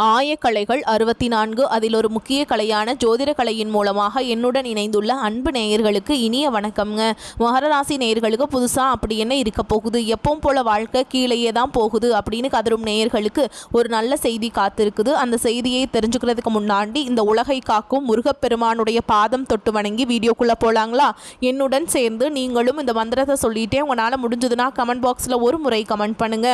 ஆயக்கலைகள் 64 அதில் ஒரு முக்கிய கலையான ஜோதிட கலையின் மூலமாக என்னுடன் இணைந்துள்ள அன்பு நேயர்களுக்கு இனிய வணக்கம்ங்க. மகர ராசி நேயர்களுக்கு புதுசாக அப்படி என்ன இருக்க போகுது, எப்பவும் போல வாழ்க்கை கீழேயே தான் போகுது அப்படின்னு கதரும் நேயர்களுக்கு ஒரு நல்ல செய்தி காத்திருக்குது. அந்த செய்தியை தெரிஞ்சுக்கிறதுக்கு முன்னாடி இந்த உலகை காக்கும் முருகப்பெருமானுடைய பாதம் தொட்டு வணங்கி வீடியோக்குள்ளே போகலாங்களா? என்னுடன் சேர்ந்து நீங்களும் இந்த மந்திரத்தை சொல்லிட்டே உங்களால் முடிஞ்சதுன்னா கமெண்ட் பாக்ஸில் ஒரு முறை கமெண்ட் பண்ணுங்க.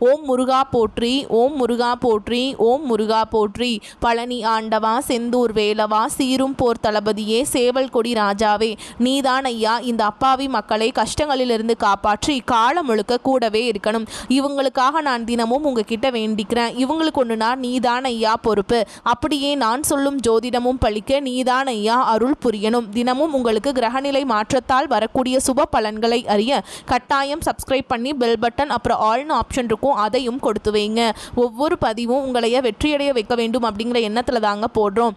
ஓம் முருகா போற்றி, ஓம் முருகா போற்றி, ஓம் முருகா போற்றி. பழனி ஆண்டவா, செந்தூர் வேலவா, சீரும் போர் தளபதியே, சேவல் கொடி ராஜாவே, நீதான் ஐயா இந்த அப்பாவி மக்களை கஷ்டங்களிலிருந்து காப்பாற்றி காலம் முழுக்க கூடவே இருக்கணும். இவங்களுக்காக நான் தினமும் உங்ககிட்ட வேண்டிக்கிறேன். இவங்களுக்கு ஒன்றுனா நீதான் ஐயா பொறுப்பு. அப்படியே நான் சொல்லும் ஜோதிடமும் பழிக்க நீதான் ஐயா அருள் புரியணும். தினமும் உங்களுக்கு கிரகநிலை மாற்றத்தால் வரக்கூடிய சுப பலன்களை அறிய கட்டாயம் சப்ஸ்கிரைப் பண்ணி பெல் பட்டன் அப்புறம் ஆல்னு ஆப்ஷன் இருக்கும், அதையும் கொடுத்து வைங்க. ஒவ்வொரு பதிவும் உங்களைய வெற்றியடைய வைக்க வேண்டும் அப்படிங்கிற எண்ணத்தில் தாங்க போடுறோம்.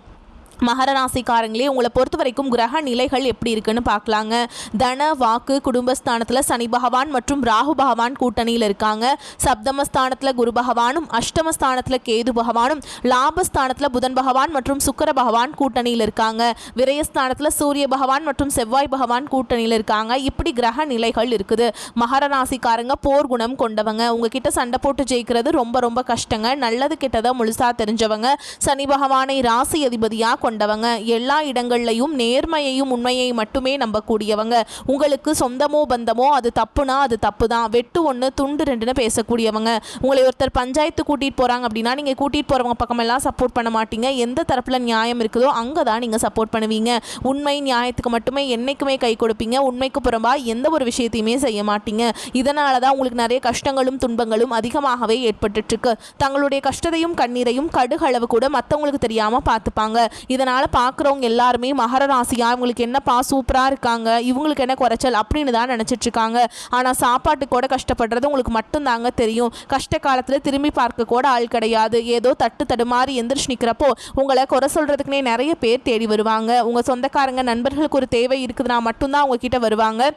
மகர ராசிக்காரங்களே, உங்களை பொறுத்த வரைக்கும் கிரக நிலைகள் எப்படி இருக்குன்னு பார்க்கலாங்க. தன வாக்கு குடும்பஸ்தானத்தில் சனி பகவான் மற்றும் ராகு பகவான் கூட்டணியில் இருக்காங்க. சப்தமஸ்தானத்தில் குரு பகவானும், அஷ்டமஸ்தானத்தில் கேது பகவானும், லாபஸ்தானத்தில் புதன் பகவான் மற்றும் சுக்கர பகவான் கூட்டணியில் இருக்காங்க. விரயஸ்தானத்தில் சூரிய பகவான் மற்றும் செவ்வாய் பகவான் கூட்டணியில் இருக்காங்க. இப்படி கிரக நிலைகள் இருக்குது. மகர ராசிக்காரங்க போர் குணம் கொண்டவங்க. உங்ககிட்ட சண்டை போட்டு ஜெயிக்கிறது ரொம்ப ரொம்ப கஷ்டங்க. நல்லது கெட்டதை முழுசா தெரிஞ்சவங்க. சனி பகவானை ராசி அதிபதியாக கொண்டவங்க. எல்லா இடங்கள்லையும் நேர்மையையும் உண்மையை மட்டுமே நம்பக்கூடியவங்க. உங்களுக்கு சொந்தமோ பந்தமோ அது தப்புனா அது தப்பு தான், வெட்டு ஒன்று துண்டு ரெண்டுன்னு பேசக்கூடியவங்க. உங்களை ஒருத்தர் பஞ்சாயத்து கூட்டிகிட்டு போகிறாங்க அப்படின்னா நீங்கள் கூட்டிகிட்டு போகிறவங்க பக்கமெல்லாம் சப்போர்ட் பண்ண மாட்டீங்க. எந்த தரப்பில் நியாயம் இருக்குதோ அங்கே தான் நீங்கள் சப்போர்ட் பண்ணுவீங்க. உண்மை நியாயத்துக்கு மட்டுமே என்றைக்குமே கை கொடுப்பீங்க. உண்மைக்கு புறம்பாக எந்த ஒரு விஷயத்தையுமே செய்ய மாட்டீங்க. இதனால தான் உங்களுக்கு நிறைய கஷ்டங்களும் துன்பங்களும் அதிகமாகவே ஏற்பட்டுருக்கு. தங்களுடைய கஷ்டத்தையும் கண்ணீரையும் கடுகளவு கூட மற்றவங்களுக்கு தெரியாமல் பார்த்துப்பாங்க. இதனால் பார்க்குறவங்க எல்லாருமே மகர ராசியா இவங்களுக்கு என்னப்பா சூப்பராக இருக்காங்க, இவங்களுக்கு என்ன குறைச்சல் அப்படின்னு தான் நினச்சிட்டு இருக்காங்க. ஆனால் சாப்பாட்டுக்கு கூட கஷ்டப்படுறது உங்களுக்கு மட்டும்தாங்க தெரியும். கஷ்ட காலத்தில் திரும்பி பார்க்க கூட ஆள் கிடையாது. ஏதோ தட்டு தடுமாறி எந்திரிச்சு நிற்கிறப்போ உங்களை குறை சொல்கிறதுக்குனே நிறைய பேர் தேடி வருவாங்க. உங்கள் சொந்தக்காரங்க நண்பர்களுக்கு ஒரு தேவை இருக்குதுன்னா மட்டும்தான் உங்ககிட்ட வருவாங்க.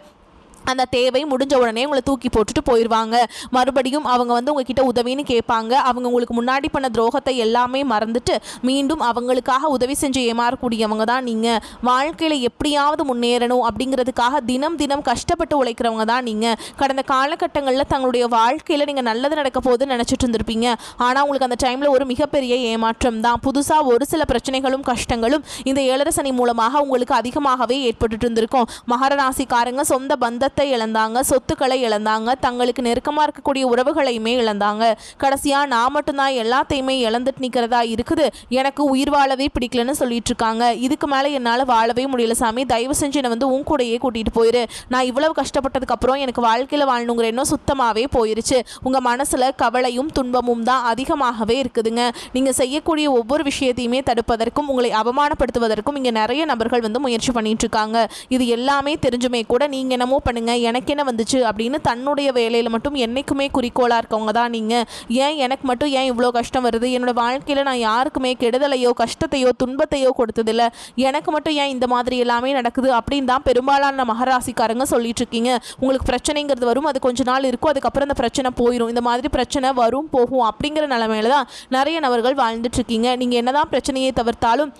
அந்த தேவை முடிஞ்ச உடனே உங்களை தூக்கி போட்டுட்டு போயிடுவாங்க. மறுபடியும் அவங்க உங்ககிட்ட உதவின்னு கேட்பாங்க. அவங்க உங்களுக்கு முன்னாடி பண்ண துரோகத்தை எல்லாமே மறந்துட்டு மீண்டும் அவங்களுக்காக உதவி செஞ்சு ஏமாறக்கூடியவங்க தான் நீங்கள். வாழ்க்கையில் எப்படியாவது முன்னேறணும் அப்படிங்கிறதுக்காக தினம் தினம் கஷ்டப்பட்டு உழைக்கிறவங்க தான் நீங்கள். கடந்த காலகட்டங்களில் தங்களுடைய வாழ்க்கையில் நீங்கள் நல்லது நடக்க போகுதுன்னு நினச்சிட்டு இருந்திருப்பீங்க. ஆனால் உங்களுக்கு அந்த டைமில் ஒரு மிகப்பெரிய ஏமாற்றம் தான். புதுசாக ஒரு சில பிரச்சனைகளும் கஷ்டங்களும் இந்த ஏழரை சனி மூலமாக உங்களுக்கு அதிகமாகவே ஏற்பட்டு இருந்திருக்கும். மகர ராசிக்காரங்க சொந்த பந்தத்தை இழந்தாங்க, சொத்துக்களை இழந்தாங்க, தங்களுக்கு நெருக்கமாக இருக்கக்கூடிய உறவுகளையுமே இழந்தாங்க. கடைசியாக நான் மட்டும்தான் எல்லாத்தையுமே இழந்துட்டு நிற்கிறதா இருக்குது, எனக்கு உயிர் வாழவே பிடிக்கலன்னு சொல்லிட்டு இருக்காங்க. இதுக்கு மேலே என்னால் வாழவே முடியல சாமி, தயவு செஞ்சு என்னை உன் கூடையே கூட்டிகிட்டு போயிரு. நான் இவ்வளவு கஷ்டப்பட்டதுக்கப்புறம் எனக்கு வாழ்க்கையில் வாழணுங்கிற எண்ணம் சுத்தமாகவே போயிருச்சு. உங்கள் மனசில் கவலையும் துன்பமும் தான் அதிகமாகவே இருக்குதுங்க. நீங்கள் செய்யக்கூடிய ஒவ்வொரு விஷயத்தையுமே தடுப்பதற்கும் உங்களை அவமானப்படுத்துவதற்கும் இங்கே நிறைய நபர்கள் முயற்சி பண்ணிட்டு இருக்காங்க. இது எல்லாமே தெரிஞ்சுமே கூட நீங்கள் என்னமோ பண்ணுங்க, எனக்கு என்ன வந்துச்சு அப்படின்னு தன்னுடைய வேலையில் மட்டும் என்றைக்குமே குறிக்கோளாக இருக்கவங்க தான் நீங்கள். ஏன் எனக்கு மட்டும் ஏன் இவ்வளோ கஷ்டம் வருது, என்னோட வாழ்க்கையில் நான் யாருக்குமே கெடுதலையோ கஷ்டத்தையோ துன்பத்தையோ கொடுத்ததில்லை, எனக்கு மட்டும் ஏன் இந்த மாதிரி எல்லாமே நடக்குது அப்படின்னு தான் பெரும்பாலான மகராசிக்காரங்க சொல்லிட்டு இருக்கீங்க. உங்களுக்கு பிரச்சனைங்கிறது வரும், அது கொஞ்ச நாள் இருக்கும், அதுக்கப்புறம் அந்த பிரச்சனை போயிடும். இந்த மாதிரி பிரச்சனை வரும் போகும் அப்படிங்கிற நிலைமையில தான் நிறைய நபர்கள் வாழ்ந்துட்டு இருக்கீங்க. நீங்கள் என்னதான் பிரச்சனையை தவிர்த்தாலும்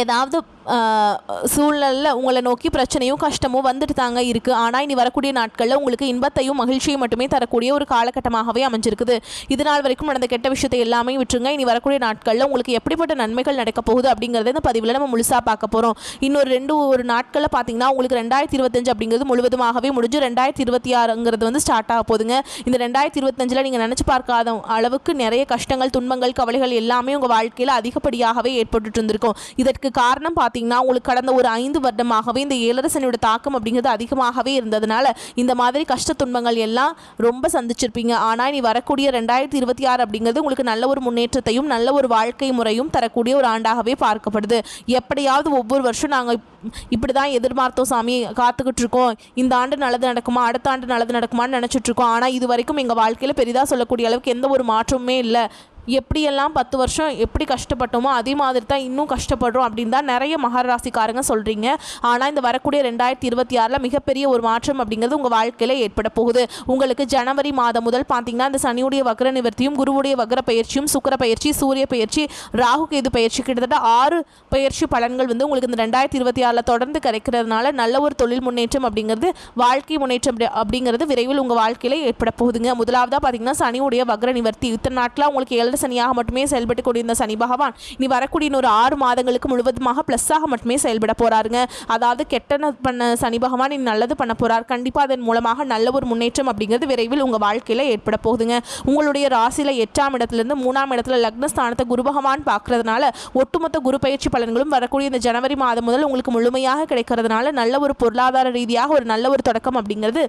ஏதாவது சூழ்நிலையில் உங்களை நோக்கி பிரச்சனையும் கஷ்டமும் வந்துட்டு தாங்க இருக்குது. ஆனால் இனி வரக்கூடிய நாட்களில் உங்களுக்கு இன்பத்தையும் மகிழ்ச்சியும் மட்டுமே தரக்கூடிய ஒரு காலகட்டமாகவே அமைஞ்சிருக்குது. இதனால் வரைக்கும் நடந்த கெட்ட விஷயத்தை எல்லாமே விட்டுருங்க. இனி வரக்கூடிய நாட்களில் உங்களுக்கு எப்படிப்பட்ட நன்மைகள் நடக்க போகுது அப்படிங்கிறத இந்த பதிவில் நம்ம முழுசாக பார்க்க போகிறோம். இன்னொரு ஒரு நாட்களில் பார்த்தீங்கன்னா உங்களுக்கு 2025 அப்படிங்கிறது முழுவதுமாகவே முடிஞ்சு 2026ங்கிறது ஸ்டார்ட் ஆக போகுதுங்க. இந்த 2025 நீங்கள் நினச்சி பார்க்காத அளவுக்கு நிறைய கஷ்டங்கள் துன்பங்கள் கவலைகள் எல்லாமே உங்கள் வாழ்க்கையில் அதிகப்படியாகவே ஏற்பட்டு இருந்திருக்கும். இதற்கு காரணம் உங்களுக்கு கடந்த ஒரு 5 வருடமாகவே இந்த ஏழரை சனியோட தாக்கம் அப்படிங்கிறது அதிகமாகவே இருந்ததுனால இந்த மாதிரி கஷ்ட துன்பங்கள் எல்லாம் ரொம்ப சந்திச்சிருப்பீங்க. ஆனால் இனி வரக்கூடிய 2026 அப்படிங்கிறது உங்களுக்கு நல்ல ஒரு முன்னேற்றத்தையும் நல்ல ஒரு வாழ்க்கை முறையும் தரக்கூடிய ஒரு ஆண்டாகவே பார்க்கப்படுது. எப்படியாவது ஒவ்வொரு வருஷம் நாங்கள் இப்படி தான் எதிர்பார்த்தோம் சாமி, காத்துக்கிட்டு இருக்கோம், இந்த ஆண்டு நல்லது நடக்குமா அடுத்த ஆண்டு நல்லது நடக்குமான்னு நினச்சிட்டு இருக்கோம். ஆனால் இது வரைக்கும் எங்கள் வாழ்க்கையில் பெரிதாக சொல்லக்கூடிய அளவுக்கு எந்த ஒரு மாற்றமுமே இல்லை. எப்படியெல்லாம் 10 வருஷம் எப்படி கஷ்டப்பட்டோமோ அதே மாதிரி தான் இன்னும் கஷ்டப்படுறோம் அப்படின்னு தான் நிறைய மகர ராசிக்காரங்க சொல்கிறீங்க. ஆனால் இந்த வரக்கூடிய 2026 மிகப்பெரிய ஒரு மாற்றம் அப்படிங்கிறது உங்கள் வாழ்க்கையில் ஏற்பட போகுது. உங்களுக்கு ஜனவரி மாதம் முதல் பார்த்தீங்கன்னா இந்த சனியுடைய வக்ர நிவர்த்தியும் குருவுடைய வக்ர பயிற்சியும் சுக்கிர பயிற்சி சூரிய பயிற்சி ராகு கேது பயிற்சி கிட்டத்தட்ட 6 பயிற்சி பலன்கள் வந்து உங்களுக்கு இந்த 2026 தொடர்ந்து கிடைக்கிறதுனால நல்ல ஒரு தொழில் முன்னேற்றம் அப்படிங்கிறது வாழ்க்கை முன்னேற்றம் அப்படிங்கிறது விரைவில் உங்கள் வாழ்க்கையில் ஏற்பட போகுதுங்க. முதலாவதாக பார்த்தீங்கன்னா சனியுடைய வக்ர நிவர்த்தி. இத்தனை நாட்களாக உங்களுக்கு 7 சனியாக மட்டுமே செயல்பட்டு கொண்டிருந்த சனி பகவான் இனி வரக்கூடிய இன்னொரு 6 மாதங்களுக்கு முழுவதுமாக ப்ளஸ்ஸாக மட்டுமே செயல்பட போறாருங்க. அதாவது கெட்டன பண்ண சனி பகவான் இனி நல்லது பண்ண போறார். கண்டிப்பாக அதன் மூலமாக நல்ல ஒரு முன்னேற்றம் அப்படிங்கிறது விரைவில் உங்கள் வாழ்க்கையில் ஏற்பட போகுதுங்க. உங்களுடைய ராசியில் 8ஆம் இடத்துலேருந்து 3ஆம் இடத்துல லக்னஸ்தானத்தை குரு பகவான் பார்க்கறதுனால ஒட்டுமொத்த குரு பயிற்சி பலன்களும் வரக்கூடிய இந்த ஜனவரி மாதம் முதல் உங்களுக்கு முழுமையாக கிடைக்கிறதுனால நல்ல ஒரு பொருளாதார ரீதியாக ஒரு நல்ல ஒரு தொடக்கம் அப்படிங்கிறது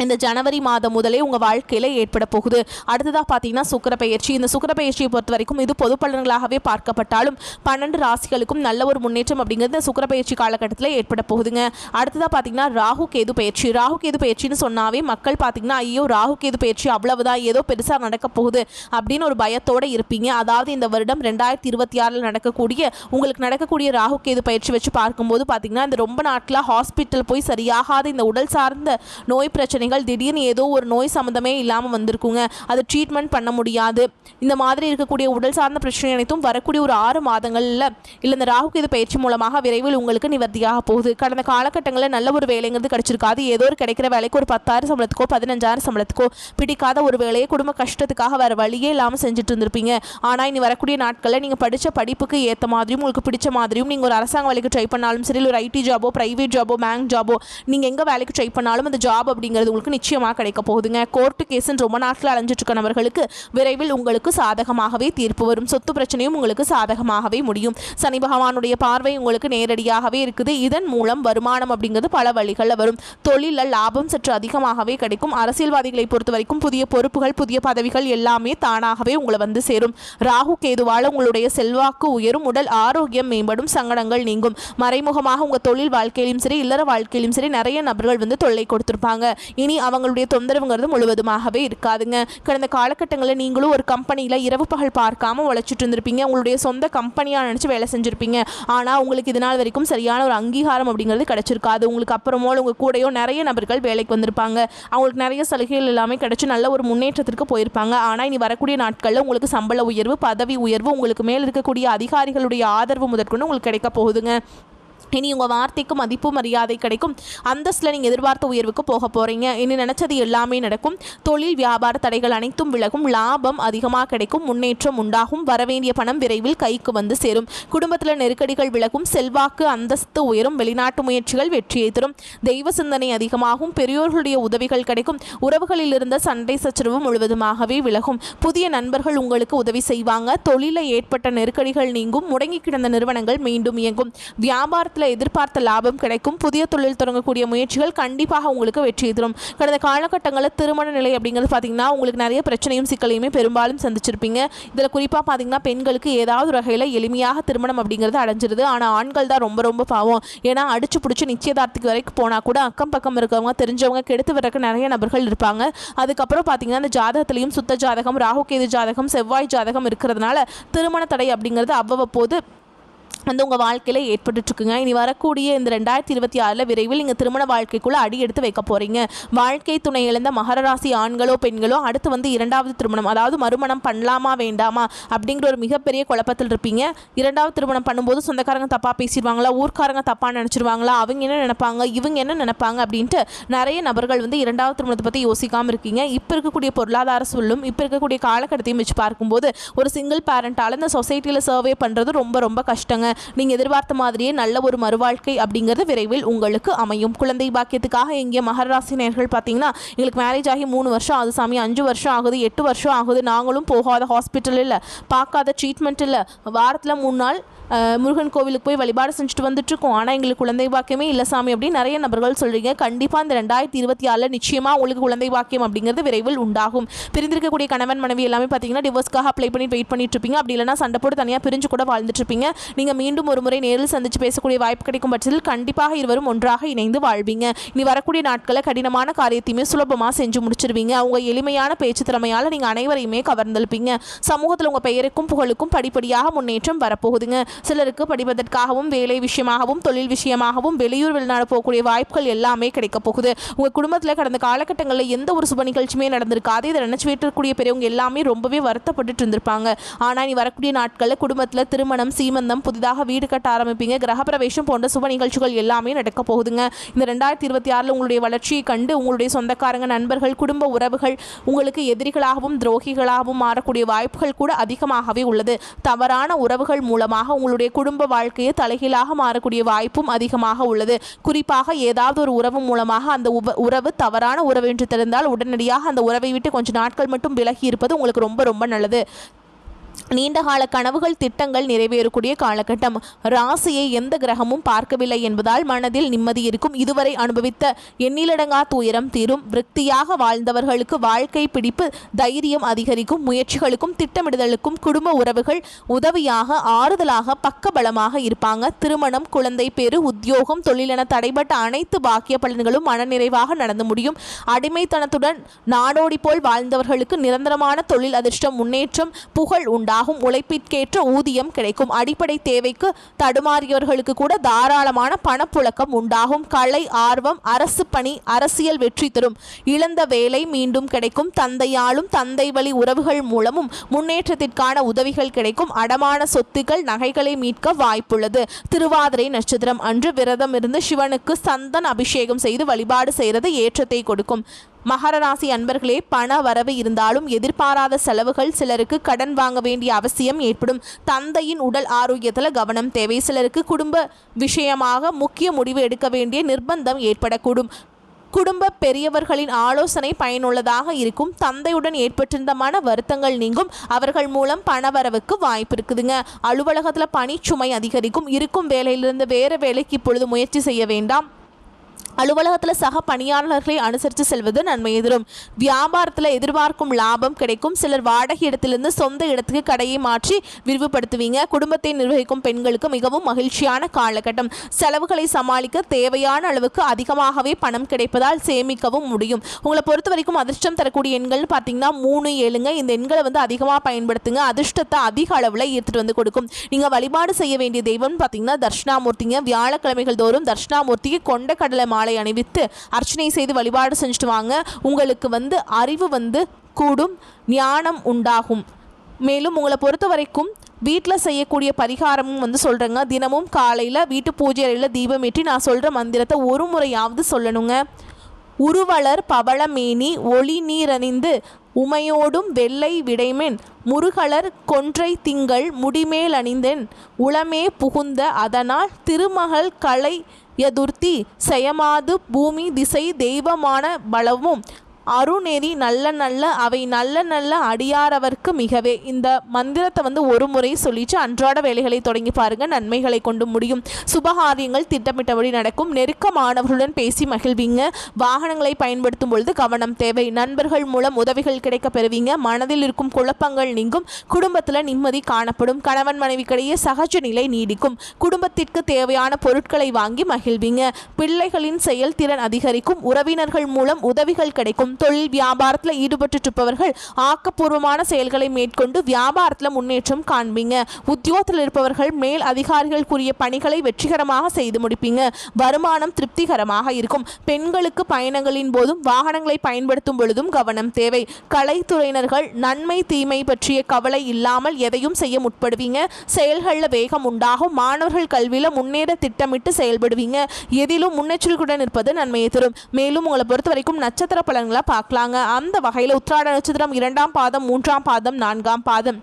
இந்த ஜனவரி மாதம் முதலே உங்கள் வாழ்க்கையில் ஏற்பட போகுது. அடுத்ததாக பார்த்தீங்கன்னா சுக்கிர பயிற்சி. இந்த சுக்கிர பயிற்சியை பொறுத்த வரைக்கும் இது பொது பலன்களாகவே பார்க்கப்பட்டாலும் 12 ராசிகளுக்கும் நல்ல ஒரு முன்னேற்றம் அப்படிங்கிறது இந்த சுக்கிர பயிற்சி காலகட்டத்தில் ஏற்பட போகுதுங்க. அடுத்ததாக பார்த்தீங்கன்னா ராகு கேது பயிற்சி. ராகு கேது பயிற்சின்னு சொன்னாவே மக்கள் பார்த்தீங்கன்னா ஐயோ ராகு கேது பயிற்சி அவ்வளவுதான் ஏதோ பெருசாக நடக்க போகுது அப்படின்னு ஒரு பயத்தோடு இருப்பீங்க. அதாவது இந்த வருடம் 2026 நடக்கக்கூடிய உங்களுக்கு நடக்கக்கூடிய ராகு கேது பயிற்சி வச்சு பார்க்கும்போது பார்த்தீங்கன்னா இந்த ரொம்ப நாட்களாக ஹாஸ்பிட்டல் போய் சரியாகாத இந்த உடல் சார்ந்த நோய் பிரச்சனைகள் திடீர்னு ஏதோ ஒரு நோய் சம்மந்தமே இல்லாமல் வந்திருக்குங்க. அது ட்ரீட்மெண்ட் பண்ண முடியாது. இந்த மாதிரி இருக்கக்கூடிய உடல் சார்ந்த பிரச்சனை அனைத்தும் வரக்கூடிய ஒரு 6 மாதங்களில் இல்லை இந்த ராகு கேது பயிற்சி மூலமாக விரைவில் உங்களுக்கு நிவர்த்தியாக போகுது. கடந்த காலகட்டங்களில் நல்ல ஒரு வேலைங்கிறது கிடைச்சிருக்காது. ஏதோ ஒரு கிடைக்கிற வேலைக்கு ஒரு 10,000 சம்பளத்துக்கோ 15,000 சம்பளத்துக்கோ பிடிக்காத ஒரு வேலையை குடும்ப கஷ்டத்துக்காக வேறு வழியே இல்லாமல் செஞ்சுட்டு இருந்திருப்பீங்க. ஆனால் இனி வரக்கூடிய நாட்களில் நீங்கள் படித்த படிப்புக்கு ஏற்ற மாதிரியும் உங்களுக்கு பிடிச்ச மாதிரியும் நீங்கள் ஒரு அரசாங்க வேலைக்கு ட்ரை பண்ணாலும் சரி, ஒரு ஐடி ஜாபோ ப்ரைவேட் ஜாபோ பேங்க் ஜாபோ நீங்கள் எங்கே வேலைக்கு ட்ரை பண்ணாலும் அந்த ஜாப் அப்படிங்கிறது உங்களுக்கு நிச்சயமாக கிடைக்க போகுதுங்க. கோர்ட்டு கேஸ்ன்னு ரொம்ப நாட்கள் அலைஞ்சிட்டு இருக்க நபர்களுக்கு விரைவில் உங்களுக்கு சாதகமாகவே தீர்ப்பு வரும். சொத்து பிரச்சனையும் உங்களுக்கு சாதகமாகவே முடியும். சனி பகவானுடைய பார்வை உங்களுக்கு நேரடியாகவே இருக்குது. இதன் மூலம் வருமானம் அப்படிங்கிறது பல வழிகளில் வரும். தொழிலில் லாபம் சற்று அதிகமாகவே கிடைக்கும். அரசியல்வாதிகளை பொறுத்த வரைக்கும் புதிய பொறுப்புகள் புதிய பதவிகள் எல்லாமே தானாகவே உங்களை வந்து சேரும். ராகு கேதுவால் உங்களுடைய செல்வாக்கு உயரும். உடல் ஆரோக்கியம் மேம்படும். சங்கடங்கள் நீங்கும். மறைமுகமாக உங்கள் தொழில் வாழ்க்கையிலும் சரி இல்லற வாழ்க்கையிலும் சரி நிறைய நபர்கள் வந்து தொல்லை கொடுத்துருப்பாங்க. இனி அவங்களுடைய தொந்தரவுங்கிறது முழுவதுமாகவே இருக்காதுங்க. கடந்த காலகட்டங்களில் நீங்களும் ஒரு கம்பெனியில் இரவு பகல் பார்க்காம உழைச்சிட்டு இருந்திருப்பீங்க. உங்களுடைய சொந்த கம்பெனியாக நினச்சி வேலை செஞ்சுருப்பீங்க. ஆனால் உங்களுக்கு இதனால் வரைக்கும் சரியான ஒரு அங்கீகாரம் அப்படிங்கிறது கிடைச்சிருக்காது. உங்களுக்கு அப்புறமோ உங்கள் கூடயோ நிறைய நபர்கள் வேலைக்கு வந்திருப்பாங்க. அவங்களுக்கு நிறைய சலுகைகள் எல்லாமே கிடைச்சி நல்ல ஒரு முன்னேற்றத்திற்கு போயிருப்பாங்க. ஆனால் இனி வரக்கூடிய நாட்களில் உங்களுக்கு சம்பள உயர்வு பதவி உயர்வு உங்களுக்கு மேல் இருக்கக்கூடிய அதிகாரிகளுடைய ஆதரவு முதற்கொண்டு உங்களுக்கு கிடைக்க போகுதுங்க. இனி உங்கள் வார்த்தைக்கு மதிப்பு மரியாதை கிடைக்கும். அந்தஸ்தில் நீங்கள் எதிர்பார்த்த உயர்வுக்கு போக போகிறீங்க. இனி நினச்சது எல்லாமே நடக்கும். தொழில் வியாபார தடைகள் அனைத்தும் விலகும். லாபம் அதிகமாக கிடைக்கும். முன்னேற்றம் உண்டாகும். வரவேண்டிய பணம் விரைவில் கைக்கு வந்து சேரும். குடும்பத்தில் நெருக்கடிகள் விலகும். செல்வாக்கு அந்தஸ்து உயரும். வெளிநாட்டு முயற்சிகள் வெற்றியை தரும். தெய்வ சிந்தனை அதிகமாகும். பெரியோர்களுடைய உதவிகள் கிடைக்கும். உறவுகளில் இருந்த சண்டை சச்சரவு முழுவதுமாகவே விலகும். புதிய நண்பர்கள் உங்களுக்கு உதவி செய்வாங்க. தொழிலில் ஏற்பட்ட நெருக்கடிகள் நீங்கும். முடங்கி கிடந்த நிறுவனங்கள் மீண்டும் இயங்கும். வியாபாரத்தில் எதிர்பார்த்த லாபம் கிடைக்கும். புதிய தொழில் தொடங்கக்கூடிய முயற்சிகள் கண்டிப்பாக உங்களுக்கு வெற்றியை தரும். கடந்த காலகட்டங்களில் திருமண நிலை அப்படிங்கிறது பார்த்தீங்கன்னா உங்களுக்கு நிறைய பிரச்சனையும் சிக்கலையுமே பெரும்பாலும் சந்திச்சிருப்பீங்க. இதில் குறிப்பாக பார்த்தீங்கன்னா பெண்களுக்கு ஏதாவது வகையில் எளிமையாக திருமணம் அப்படிங்கிறது அடைஞ்சிருது. ஆனால் ஆண்கள் தான் ரொம்ப ரொம்ப பாவம். ஏன்னா அடிச்சு பிடிச்சி நிச்சயதார்த்தத்துக்கு வரைக்கும் போனால் கூட அக்கம் பக்கம் இருக்கவங்க தெரிஞ்சவங்க கெடுத்து வரக்கு நிறைய நபர்கள் இருப்பாங்க. அதுக்கப்புறம் பார்த்தீங்கன்னா இந்த ஜாதகத்திலையும் சுத்த ஜாதகம் ராகு கேது ஜாதகம் செவ்வாய் ஜாதகம் இருக்கிறதுனால திருமண தடை அப்படிங்கிறது அவ்வப்போது வந்து உங்கள் வாழ்க்கையில் ஏற்பட்டுருக்குங்க. இனி வரக்கூடிய இந்த 2026 விரைவில் நீங்கள் திருமண வாழ்க்கைக்குள்ளே அடி எடுத்து வைக்க போகிறீங்க. வாழ்க்கை துணை இழந்த மகர ராசி ஆண்களோ பெண்களோ அடுத்து வந்து 2வது திருமணம் அதாவது மறுமணம் பண்ணலாமா வேண்டாமா அப்படிங்கிற ஒரு மிகப்பெரிய குழப்பத்தில் இருப்பீங்க. 2வது திருமணம் பண்ணும்போது சொந்தக்காரங்க தப்பாக பேசிடுவாங்களா, ஊர்க்காரங்க தப்பாக நினச்சிருவாங்களா, அவங்க என்ன நினைப்பாங்க இவங்க என்ன நினைப்பாங்க அப்படின்ட்டு நிறைய நபர்கள் வந்து 2வது திருமணத்தை பற்றி யோசிக்காமல் இருக்கீங்க. இப்போ இருக்கக்கூடிய பொருளாதார சொல்லும் இப்போ இருக்கக்கூடிய காலகட்டத்தையும் வச்சு பார்க்கும்போது ஒரு சிங்கிள் பேரண்டால் இந்த சொசைட்டியில் சர்வே பண்ணுறது ரொம்ப ரொம்ப கஷ்டங்க. நீங்கள் எதிர்பார்த்த மாதிரியே நல்ல ஒரு மறுவாழ்க்கை அப்படிங்கிறது விரைவில் உங்களுக்கு அமையும். குழந்தை பாக்கியத்துக்காக எங்கே மகர ராசி நேயர்கள் பார்த்தீங்கன்னா எங்களுக்கு மேரேஜ் ஆகி 3 வருஷம் ஆகுது சாமி, 5 வருஷம் ஆகுது, 8 வருஷம் ஆகுது, நாங்களும் போகாத ஹாஸ்பிட்டல் இல்லை, பார்க்காத ட்ரீட்மெண்ட் இல்லை, வாரத்தில் 3 நாள் முருகன் கோவிலுக்கு போய் வழிபாடு செஞ்சுட்டு வந்துட்டுருக்கோம், ஆனால் எங்களுக்கு குழந்தை பாக்கியமே இல்லை சாமி அப்படின்னு நிறைய நபர்கள் சொல்கிறீங்க. கண்டிப்பாக இந்த 2026 நிச்சயமாக உங்களுக்கு குழந்தை பாக்கியம் அப்படிங்கிறது விரைவில் உண்டாகும். பிரிந்திருக்கக்கூடிய கணவன் மனைவி எல்லாமே பார்த்தீங்கன்னா டிவோர்ஸ்க்காக அப்ளை பண்ணி வெயிட் பண்ணிட்டு இருப்பீங்க. அப்படி இல்லைனா சண்டை போட்டு தனியாக பிரிஞ்சு கூட வாழ்ந்துட்டு இருப்பீங்க. நீங்கள் மீண்டும் ஒரு முறை நேரில் சந்திச்சு பேசக்கூடிய வாய்ப்பு கிடைக்கும் பட்சத்தில் கண்டிப்பாக இருவரும் ஒன்றாக இணைந்து வாழ்வீங்க. இனி வரக்கூடிய நாட்களில் கடினமான காரியத்தையுமே சுலபமாக செஞ்சு முடிச்சிருவீங்க. அவங்க எளிமையான பேச்சு திறமையால் நீங்கள் அனைவரையுமே கவர்ந்தெழுப்பீங்க. சமூகத்தில் உங்கள் பெயருக்கும் புகழுக்கும் படிப்படியாக முன்னேற்றம் வரப்போகுதுங்க. சிலருக்கு படிப்பதற்காகவும் வேலை விஷயமாகவும் தொழில் விஷயமாகவும் வெளியூர் வெளிநாடு போகக்கூடிய வாய்ப்புகள் எல்லாமே கிடைக்க போகுது. உங்கள் குடும்பத்தில் கடந்த காலகட்டங்களில் எந்த ஒரு சுப நிகழ்ச்சியுமே நடந்திருக்காது. இதை நினைச்சு வீட்டிற்கக்கூடிய பெரியவங்க எல்லாமே ரொம்பவே வருத்தப்பட்டு இருந்திருப்பாங்க. ஆனால் இனி வரக்கூடிய நாட்களில் குடும்பத்தில் திருமணம், சீமந்தம், புதிதாக வீடு கட்ட ஆரம்பிப்பீங்க. கிரகப்பிரவேசம் போன்ற சுப நிகழ்ச்சிகள் எல்லாமே நடக்க போகுதுங்க. இந்த 2026 உங்களுடைய வளர்ச்சியை கண்டு உங்களுடைய சொந்தக்காரங்க, நண்பர்கள், குடும்ப உறவுகள் உங்களுக்கு எதிரிகளாகவும் துரோகிகளாகவும் மாறக்கூடிய வாய்ப்புகள் கூட அதிகமாகவே உள்ளது. தவறான உறவுகள் மூலமாக உங்களுடைய குடும்ப வாழ்க்கையை தலைகீழாக மாறக்கூடிய வாய்ப்பும் அதிகமாக உள்ளது. குறிப்பாக ஏதாவது ஒரு உறவு மூலமாக அந்த உறவு தவறான உறவு என்று தெரிந்தால் உடனடியாக அந்த உறவை விட்டு கொஞ்சம் நாட்கள் மட்டும் விலகி இருப்பது உங்களுக்கு ரொம்ப ரொம்ப நல்லது. நீண்டகால கனவுகள், திட்டங்கள் நிறைவேறக்கூடிய காலகட்டம். ராசியை எந்த கிரகமும் பார்க்கவில்லை என்பதால் மனதில் நிம்மதி இருக்கும். இதுவரை அனுபவித்த எண்ணிலடங்கா துயரம் தீரும். விருத்தியாக வாழ்ந்தவர்களுக்கு வாழ்க்கை பிடிப்பு, தைரியம் அதிகரிக்கும். முயற்சிகளுக்கும் திட்டமிடுதலுக்கும் குடும்ப உறவுகள் உதவியாக, ஆறுதலாக, பக்கபலமாக இருப்பாங்க. திருமணம், குழந்தை பேறு, உத்தியோகம், தொழிலென தடைபட்ட அனைத்து பாக்கிய பலன்களும் மனநிறைவாக நடந்து முடியும். அடிமைத்தனத்துடன் நாடோடி போல் வாழ்ந்தவர்களுக்கு நிரந்தரமான தொழில் அதிர்ஷ்டம், முன்னேற்றம், புகழ் உண்டாகும். உழைப்பிற்கேற்ற ஊதியம் கிடைக்கும். அடிப்படை தேவைக்கு தடுமாறியவர்களுக்கு கூட தாராளமான பணப்புழக்கம் உண்டாகும். கலை ஆர்வம், அரசு பணி, அரசியல் வெற்றி தரும். இழந்த வேலை மீண்டும் கிடைக்கும். தந்தையாலும் தந்தை வழி உறவுகள் மூலமும் முன்னேற்றத்திற்கான உதவிகள் கிடைக்கும். அடமான சொத்துக்கள், நகைகளை மீட்க வாய்ப்புள்ளது. திருவாதிரை நட்சத்திரம் அன்று விரதம் இருந்து சிவனுக்கு சந்தன அபிஷேகம் செய்து வழிபாடு செய்கிறது ஏற்றத்தை கொடுக்கும். மகர ராசி அன்பர்களே, பண வரவு இருந்தாலும் எதிர்பாராத செலவுகள், சிலருக்கு கடன் வாங்க வேண்டிய அவசியம் ஏற்படும். தந்தையின் உடல் ஆரோக்கியத்தில் கவனம் தேவை. சிலருக்கு குடும்ப விஷயமாக முக்கிய முடிவு எடுக்க வேண்டிய நிர்பந்தம் ஏற்படக்கூடும். குடும்ப பெரியவர்களின் ஆலோசனை பயனுள்ளதாக இருக்கும். தந்தையுடன் ஏற்பட்டிருந்த மன வருத்தங்கள் நீங்கும். அவர்கள் மூலம் பணவரவுக்கு வாய்ப்பு இருக்குதுங்க. அலுவலகத்தில் பணிச்சுமை அதிகரிக்கும். இருக்கும் வேலையிலிருந்து வேறு வேலைக்கு இப்பொழுது முயற்சி செய்ய வேண்டாம். அலுவலகத்தில் சக பணியாளர்களை அனுசரித்து செல்வது நன்மையை தரும். வியாபாரத்தில் எதிர்பார்க்கும் லாபம் கிடைக்கும். சிலர் வாடகை இடத்திலிருந்து சொந்த இடத்துக்கு கடையை மாற்றி விரிவுபடுத்துவீங்க. குடும்பத்தை நிர்வகிக்கும் பெண்களுக்கு மிகவும் மகிழ்ச்சியான காலகட்டம். செலவுகளை சமாளிக்க தேவையான அளவுக்கு அதிகமாகவே பணம் கிடைப்பதால் சேமிக்கவும் முடியும். உங்களை பொறுத்த வரைக்கும் அதிர்ஷ்டம் தரக்கூடிய எண்கள்னு பார்த்தீங்கன்னா 3, 7ங்க. இந்த எண்களை வந்து அதிகமாக பயன்படுத்துங்க. அதிர்ஷ்டத்தை அதிக அளவில் ஈர்த்துட்டு வந்து கொடுக்கும். நீங்கள் வழிபாடு செய்ய வேண்டிய தெய்வம்னு பார்த்தீங்கன்னா தர்ஷனாமூர்த்திங்க. வியாழக்கிழமைகள் தோறும் தர்ஷனாமூர்த்திக்கு கொண்ட கடலை மாலை அணிவித்து அர்ச்சனை செய்து வழிபாடு செஞ்சுட்டு வாங்க. உங்களுக்கு அறிவு கூடும், ஞானம் உண்டாகும். மேலும் உங்களை பொறுத்த வரைக்கும் வீட்டில் செய்யக்கூடிய பரிகாரமும் சொல்கிறேங்க. தினமும் காலையில் வீட்டு பூஜை அறையில் தீபமேற்றி நான் சொல்கிற மந்திரத்தை ஒரு முறையாவது சொல்லணுங்க. உருவலர் பவளமேனி ஒளி நீரணிந்து உமையோடும் வெள்ளை விடைமென் முருகலர் கொன்றை திங்கள் முடிமேல் அணிந்தேன் உளமே புகுந்த அதனால் திருமகள் கலை யதுர்த்தி செயமாது பூமி திசை தெய்வமான பலவும் அருநெறி நல்ல நல்ல அவை நல்ல நல்ல அடியாரவர்க்கு மிகவே. இந்த மந்திரத்தை ஒரு முறை சொல்லிட்டு அன்றாட வேலைகளை தொடங்கி பாருங்க. நன்மைகளை கொண்டு முடியும். சுபகாரியங்கள் திட்டமிட்டபடி நடக்கும். நெருக்கமானவர்களுடன் பேசி மகிழ்வீங்க. வாகனங்களை பயன்படுத்தும் பொழுது கவனம் தேவை. நண்பர்கள் மூலம் உதவிகள் கிடைக்க பெறுவீங்க. மனதில் இருக்கும் குழப்பங்கள் நீங்கும். குடும்பத்தில் நிம்மதி காணப்படும். கணவன் மனைவிக்கிடையே சகஜ நிலை நீடிக்கும். குடும்பத்திற்கு தேவையான பொருட்களை வாங்கி மகிழ்வீங்க. பிள்ளைகளின் செயல்திறன் அதிகரிக்கும். உறவினர்கள் மூலம் உதவிகள் கிடைக்கும். தொழில் வியாபாரத்தில் ஈடுபட்டு ஆக்கப்பூர்வமான செயல்களை மேற்கொண்டு வியாபாரத்தில் முன்னேற்றம் காண்பீங்க. உத்தியோகத்தில் இருப்பவர்கள் மேல் அதிகாரிகள் கூறிய பணிகளை வெற்றிகரமாக செய்து முடிப்பீங்க. வருமானம் திருப்திகரமாக இருக்கும். பெண்களுக்கு பயணங்களின் போதும் வாகனங்களை பயன்படுத்தும் பொழுதும் கவனம் தேவை. கலைத்துறையினர்கள் நன்மை தீமை பற்றிய கவலை இல்லாமல் எதையும் செய்ய முற்படுவீங்க. செயல்களில் வேகம் உண்டாகும். மாணவர்கள் கல்வியில் முன்னேற திட்டமிட்டு செயல்படுவீங்க. எதிலும் முன்னெச்சரிக்கையுடன் இருப்பது நன்மையை தரும். மேலும் உங்களை பொறுத்த வரைக்கும் நட்சத்திர பலன்களை பார்க்கலாங்க. அந்த வகையில் உத்திராட நட்சத்திரம் 2ஆம் பாதம், 3ஆம் பாதம், 4ஆம் பாதம்.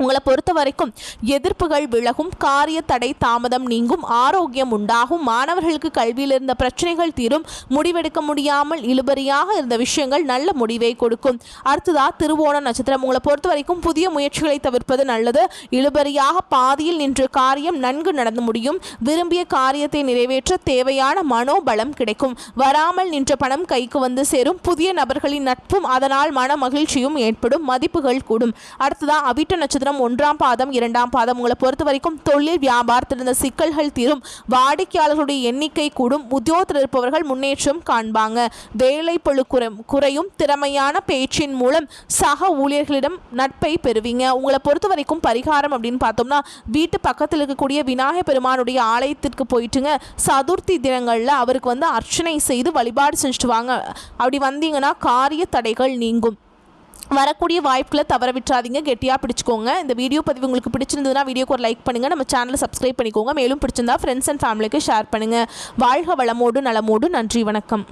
உங்களை பொறுத்த வரைக்கும் எதிர்ப்புகள் விலகும். காரிய தடை தாமதம் நீங்கும். ஆரோக்கியம் உண்டாகும். மாணவர்களுக்கு கல்வியில் இருந்த பிரச்சனைகள் தீரும். முடிவெடுக்க முடியாமல் இழுபறியாக இருந்த விஷயங்கள் நல்ல முடிவை கொடுக்கும். அடுத்ததா திருவோண நட்சத்திரம். உங்களை பொறுத்த வரைக்கும் புதிய முயற்சிகளை தவிர்ப்பது நல்லது. இழுபறியாக பாதியில் நின்ற காரியம் நன்கு நடந்து முடியும். விரும்பிய காரியத்தை நிறைவேற்ற தேவையான மனோபலம் கிடைக்கும். வராமல் நின்ற பணம் கைக்கு சேரும். புதிய நபர்களின் நட்பும் அதனால் மன மகிழ்ச்சியும் ஏற்படும். மதிப்புகள் கூடும். அடுத்ததா அவிட்ட நட்சத்திரம். நட்சத்திரம் 1ஆம் பாதம் 2ஆம் பாதம். உங்களை பொறுத்த வரைக்கும் தொழில் வியாபாரத்தில் இருந்த சிக்கல்கள் தீரும், வாடிக்கையாளர்களுடைய எண்ணிக்கை கூடும், உத்தியோகத்தில் இருப்பவர்கள் முன்னேற்றம் காண்பாங்க, வேலை பளு குறையும், திறமையான பேச்சின் மூலம் சக ஊழியர்களிடம் நட்பை பெறுவீங்க. உங்களை பொறுத்த வரைக்கும் பரிகாரம் அப்படின்னு பார்த்தோம்னா வீட்டு பக்கத்தில் இருக்கக்கூடிய விநாயகர் பெருமானுடைய ஆலயத்திற்கு போயிட்டுங்க சதுர்த்தி தினங்களில் அவருக்கு வந்து அர்ச்சனை செய்து வழிபாடு செஞ்சுட்டு வாங்க. அப்படி வந்தீங்கன்னா காரிய தடைகள் நீங்கும். வரக்கூடிய வாய்ப்புகளை தவற விட்டுறாதீங்க, கெட்டியாக பிடிச்சிக்கோங்க. இந்த வீடியோ பதிவு உங்களுக்கு பிடிச்சிருந்ததுன்னா வீடியோக்கு ஒரு லைக் பண்ணுங்கள், நம்ம சேனலை சப்ஸ்கிரைப் பண்ணிக்கோங்க. மேலும் பிடிச்சிருந்தா ஃப்ரெண்ட்ஸ் அண்ட் ஃபேமிலிக்கு ஷேர் பண்ணுங்கள். வாழ்க வளமோடு நலமோடு. நன்றி, வணக்கம்.